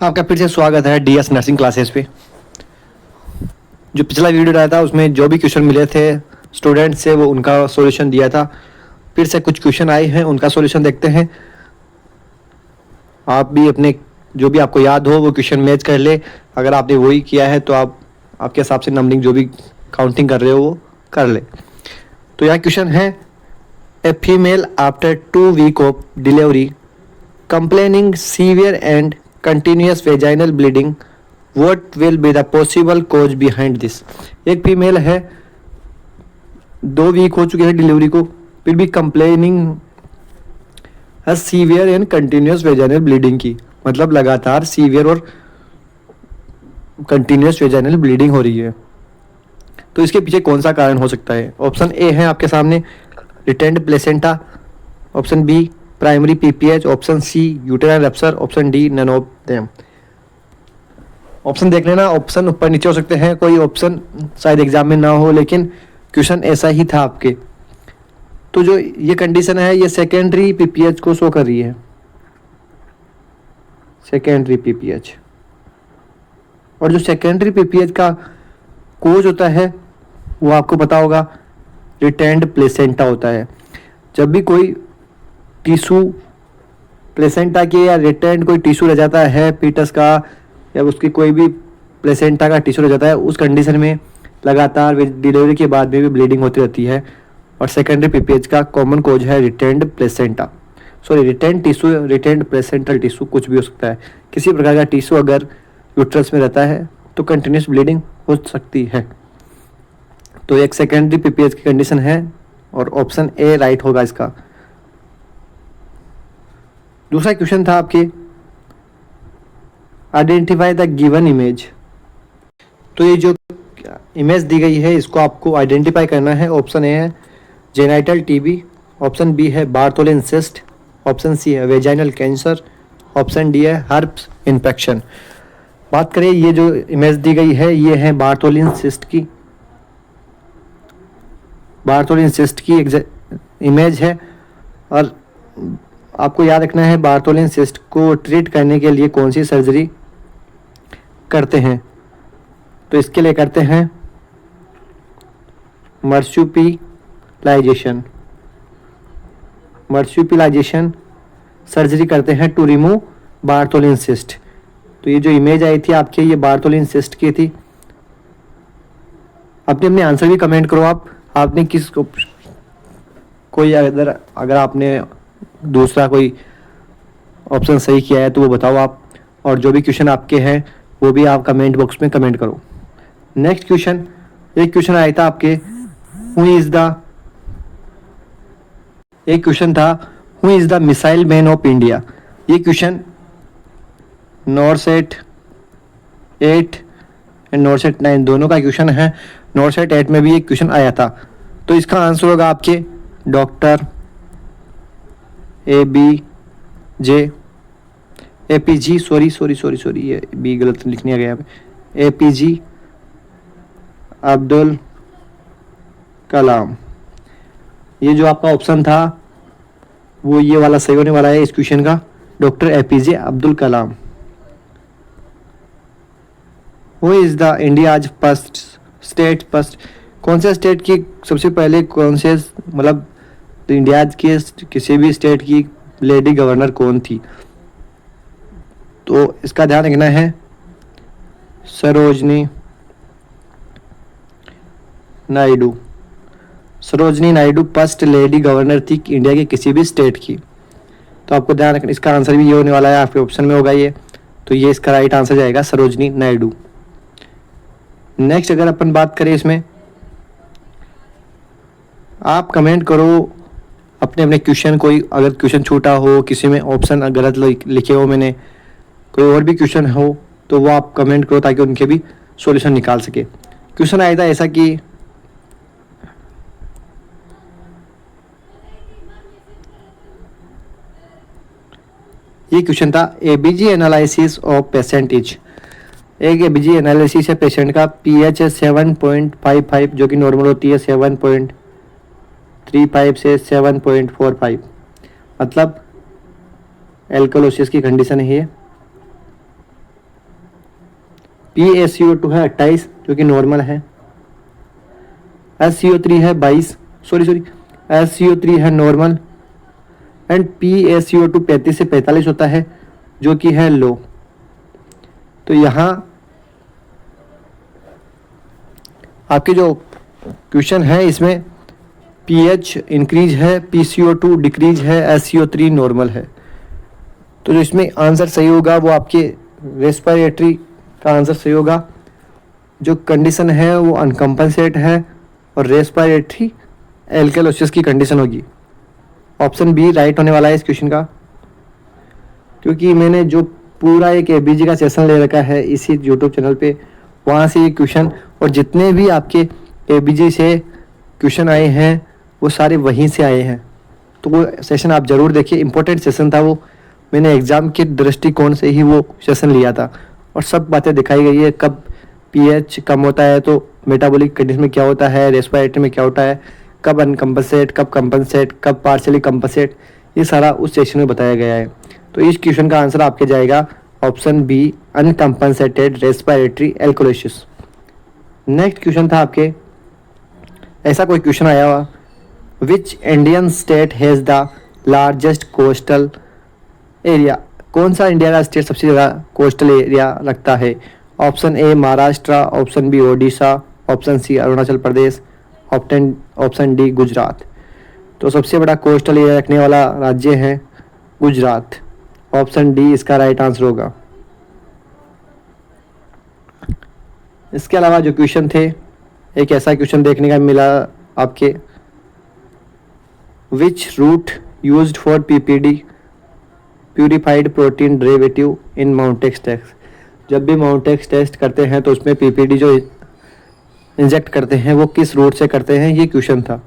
आपका फिर से स्वागत है डीएस नर्सिंग क्लासेस पे। जो पिछला वीडियो डाला था उसमें जो भी क्वेश्चन मिले थे स्टूडेंट से वो उनका सॉल्यूशन दिया था। फिर से कुछ क्वेश्चन आए हैं, उनका सॉल्यूशन देखते हैं। आप भी अपने जो भी आपको याद हो वो क्वेश्चन मैच कर ले। अगर आपने वही किया है तो आप आपके हिसाब से नंबरिंग जो भी काउंटिंग कर रहे हो वो कर ले। तो यहाँ क्वेश्चन है, a female after 2 week of delivery complaining severe and continuous vaginal bleeding, what will be the possible cause behind this? एक फीमेल है, 2 वीक हो चुके हैं डिलीवरी को, फिर भी कंप्लेनिंग है severe and continuous vaginal bleeding की, मतलब लगातार सीवियर और कंटिन्यूस वेजाइनल ब्लीडिंग हो रही है। तो इसके पीछे कौन सा कारण हो सकता है? ऑप्शन ए है आपके सामने retained placenta, option B primary PPH, option C uterine rupture, option D none of them. Option देख लेना, ऑप्शन ऊपर नीचे हो सकते हैं, कोई ऑप्शन शायद एग्जाम में ना हो लेकिन क्वेश्चन ऐसा ही था आपके। तो जो ये कंडीशन है ये सेकेंडरी पीपीएच को शो कर रही है, सेकेंडरी पीपीएच। और जो सेकेंडरी पीपीएच का कोज होता है वो आपको पता होगा, रिटेंड प्लेसेंटा होता है। जब भी कोई टिश्यू प्लेसेंटा के या रिटेंड कोई टिश्यू रह जाता है फीटस का, या उसकी कोई भी प्लेसेंटा का टिश्यू रह जाता है, उस कंडीशन में लगातार डिलीवरी के बाद में भी ब्लीडिंग होती रहती है। और सेकेंडरी पीपीएच का कॉमन कोज है retained placenta, sorry retained tissue, retained placental tissue कुछ भी हो सकता है। किसी प्रकार का टिश्यू अगर यूट्रस में रहता है तो कंटिन्यूस ब्लीडिंग हो सकती है। तो एक सेकेंडरी पीपीएच की कंडीशन है और ऑप्शन ए राइट होगा इसका। दूसरा क्वेश्चन था आपके, आइडेंटिफाई द गिवन इमेज। तो ये जो इमेज दी गई है इसको आपको आइडेंटिफाई करना है। ऑप्शन ए है जेनाइटल टीबी, ऑप्शन बी है बार्थोलिन सिस्ट, ऑप्शन सी है वेजाइनल कैंसर, ऑप्शन डी है हर्प्स इन्फेक्शन। बात करें ये जो इमेज दी गई है ये है बार्थोलिन सिस्ट की, बार्थोलिन सिस्ट की इमेज है। और आपको याद रखना है बार्थोलिन सिस्ट को ट्रीट करने के लिए कौन सी सर्जरी करते हैं। तो इसके लिए करते हैं मर्सुपिलाइजेशन, मर्सुपिलाइजेशन सर्जरी करते हैं टू रिमूव बार्थोलिन सिस्ट। तो ये जो इमेज आई थी आपके ये बार्थोलिन सिस्ट की थी। अपने आंसर भी कमेंट करो आपने किस कोई अगर आपने दूसरा कोई ऑप्शन सही किया है तो वो बताओ आप। और जो भी क्वेश्चन आपके हैं वो भी आप कमेंट बॉक्स में कमेंट करो। नेक्स्ट क्वेश्चन, एक क्वेश्चन आया था आपके, एक क्वेश्चन था who is the missile man of India. ये क्वेश्चन नॉरसेट 8 एंड नॉरसेट 9 दोनों का क्वेश्चन है। नॉरसेट 8 में भी एक क्वेश्चन आया था। तो इसका आंसर होगा आपके डॉक्टर एपीजी सॉरी ये बी गलत लिखने आ गया यहाँ पे, एपीजी अब्दुल कलाम। ये जो आपका ऑप्शन था वो ये वाला सही होने वाला है इस क्वेश्चन का, डॉक्टर एपीजे अब्दुल कलाम। वो is the India's first state, first कौन से स्टेट की सबसे पहले कौन से मतलब इंडिया के किसी भी स्टेट की लेडी गवर्नर कौन थी? तो इसका ध्यान रखना है, Sarojini Naidu. Sarojini Naidu first lady governor थी इंडिया के किसी भी स्टेट की। तो आपको ध्यान रखना, इसका आंसर भी ये होने वाला है, आपके ऑप्शन में होगा ये। तो ये इसका राइट आंसर जाएगा सरोजनी नायडू। नेक्स्ट अगर अपन बात करें इसमें, आप कमेंट करो अपने अपने क्वेश्चन, कोई अगर क्वेश्चन छूटा हो, किसी में ऑप्शन गलत लिखे हो मैंने, कोई और भी क्वेश्चन हो तो वो आप कमेंट करो ताकि उनके भी सॉल्यूशन निकाल सके। क्वेश्चन आया था ऐसा कि ये क्वेश्चन था ABG analysis of patient is. एक एबीजी एनालिसिस है पेशेंट का, पीएच है 7.55 जो कि नॉर्मल होती है 7.35 से 7.45, मतलब एल्कोलोसिस की कंडीशन है ये। PaCO2 है 28 जो कि नॉर्मल है। SCO3 है 22, सॉरी SCO3 है नॉर्मल एंड PaCO2 35 से 45 होता है जो कि है लो। तो यहाँ आपके जो क्वेश्चन है इसमें pH इंक्रीज है, PCO2 डिक्रीज है, SCO3 नॉर्मल है। तो जो इसमें आंसर सही होगा वो आपके रेस्पिरेटरी का आंसर सही होगा। जो कंडीशन है वो अनकम्पनसेट है और रेस्पिरेटरी एल्कलोसिस की कंडीशन होगी। ऑप्शन बी राइट होने वाला है इस क्वेश्चन का, क्योंकि मैंने जो पूरा एक एबीजी का सेशन ले रखा है इसी यूट्यूब चैनल पे, वहाँ से ये क्वेश्चन और जितने भी आपके एबीजी से क्वेश्चन आए हैं वो सारे वहीं से आए हैं। तो वो सेशन आप ज़रूर देखिए, इम्पोर्टेंट सेशन था वो। मैंने एग्ज़ाम के दृष्टिकोण से ही वो सेशन लिया था और सब बातें दिखाई गई है। कब पीएच कम होता है तो मेटाबॉलिक कंडीशन में क्या होता है, रेस्पिरेटरी में क्या होता है, कब अनकम्पनसेट, कब कंपनसेट, कब पार्शियली कंपनसेट, ये सारा उस सेशन में बताया गया है। तो इस क्वेश्चन का आंसर आपके जाएगा option B, uncompensated respiratory alkalosis. Next question था आपके, ऐसा कोई क्वेश्चन आया हुआ, which Indian state has the largest coastal area. कौन सा इंडिया का स्टेट सबसे ज़्यादा कोस्टल एरिया रखता है। Option A Maharashtra, option B Odisha, option C Arunachal Pradesh, option D Gujarat. तो सबसे बड़ा कोस्टल एरिया रखने वाला राज्य है गुजरात। ऑप्शन डी इसका राइट आंसर होगा। इसके अलावा जो क्वेश्चन थे, एक ऐसा क्वेश्चन देखने का मिला आपके, which route used for PPD purified protein derivative in Mantoux test. जब भी माउंटेक्स टेस्ट करते हैं तो उसमें पीपीडी जो इंजेक्ट करते हैं वो किस रूट से करते हैं, ये क्वेश्चन था।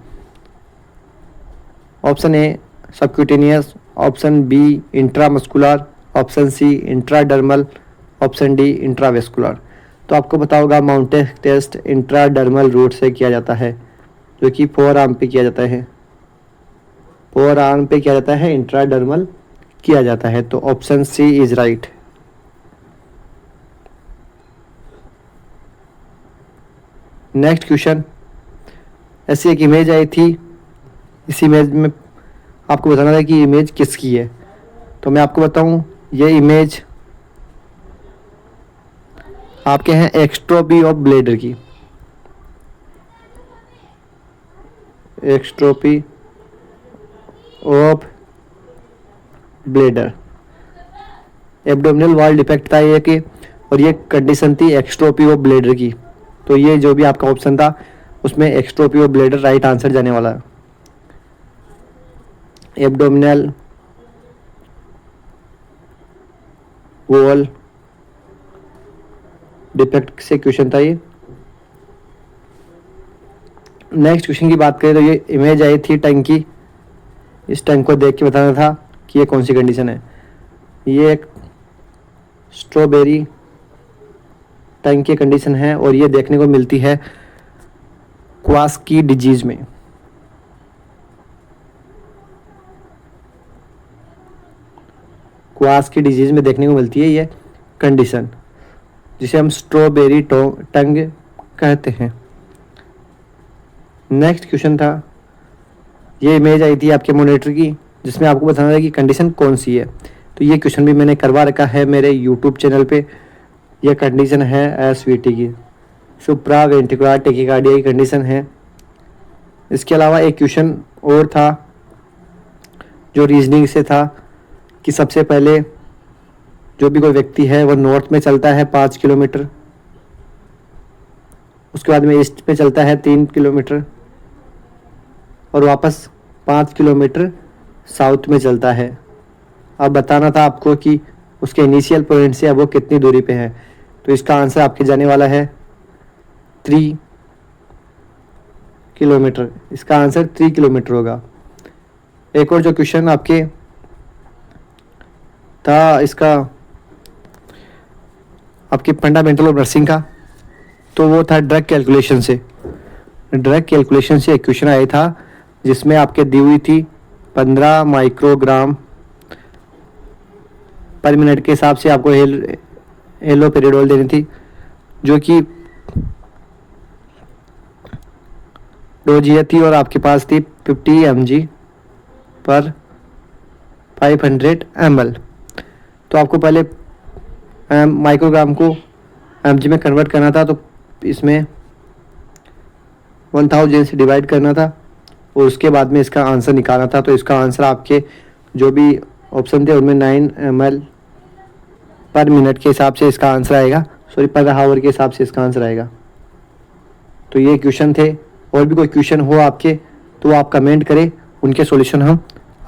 Option A subcutaneous, option B intramuscular, option C intradermal, option D intravascular. तो आपको पता होगा माउंटेक्स टेस्ट इंट्राडर्मल रूट से किया जाता है, जो कि फोर आर्म पे किया जाता है। फोर आर्म पे किया जाता है, इंट्राडर्मल किया जाता है। तो option C is right. Next question, ऐसी एक इमेज आई थी, इस इमेज में आपको बताना था कि इमेज किसकी है। तो मैं आपको बताऊं, ये इमेज आपके हैं एक्स्ट्रोपी ऑफ ब्लेडर की। Exstrophy of bladder, abdominal wall defect था ये कि, और ये कंडीशन थी एक्स्ट्रोपी ऑफ ब्लेडर की। तो ये जो भी आपका ऑप्शन था उसमें एक्स्ट्रोपी ऑफ ब्लेडर राइट आंसर जाने वाला है। एब्डोमिनल वॉल डिफेक्ट से क्वेश्चन था ये। नेक्स्ट क्वेश्चन की बात करें तो ये इमेज आई थी टैंक की। इस टैंक को देख के बताना था कि ये कौन सी कंडीशन है। ये एक स्ट्रॉबेरी टैंक की कंडीशन है और ये देखने को मिलती है क्वास्की डिजीज में। क्वास्की डिजीज में देखने को मिलती है ये कंडीशन, जिसे हम स्ट्रॉबेरी टंग कहते हैं। नेक्स्ट क्वेश्चन था, ये इमेज आई थी आपके मॉनिटर की, जिसमें आपको बताना था कि कंडीशन कौन सी है। तो ये क्वेश्चन भी मैंने करवा रखा है मेरे यूट्यूब चैनल पे। यह कंडीशन है एसवीटी की, सुप्रा वेंट्रिकुलर टैकीकार्डिया की कंडीशन है। इसके अलावा एक क्वेश्चन और था जो रीजनिंग से था कि सबसे पहले जो भी कोई व्यक्ति है वो नॉर्थ में चलता है 5 किलोमीटर, उसके बाद में ईस्ट में चलता है 3 किलोमीटर और वापस 5 किलोमीटर साउथ में चलता है। अब बताना था आपको कि उसके इनिशियल पॉइंट से अब वो कितनी दूरी पे है। तो इसका आंसर आपके जाने वाला है 3 किलोमीटर। इसका आंसर 3 किलोमीटर होगा। एक और जो क्वेश्चन आपके था, इसका आपके फंडामेंटल ऑफ नर्सिंग का, तो वो था ड्रग कैलकुलेशन से। ड्रग कैलकुलेशन से एक क्वेश्चन आया था जिसमें आपके दी हुई थी 15 माइक्रोग्राम पर मिनट के हिसाब से आपको हेलोपेरिडोल देनी थी। जो कि डोज ये थी और आपके पास थी 50 mg पर 500 ml। तो आपको पहले माइक्रोग्राम को mg में कन्वर्ट करना था, तो इसमें 1000 से डिवाइड करना था और उसके बाद में इसका आंसर निकालना था। तो इसका आंसर आपके जो भी ऑप्शन थे उनमें 9 ml पर मिनट के हिसाब से इसका आंसर आएगा, सॉरी पर आवर के हिसाब से इसका आंसर आएगा। तो ये क्वेश्चन थे। और भी कोई क्वेश्चन हो आपके तो आप कमेंट करें, उनके सॉल्यूशन हम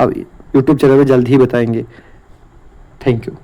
अब यूट्यूब चैनल पर जल्द ही बताएंगे। Thank you.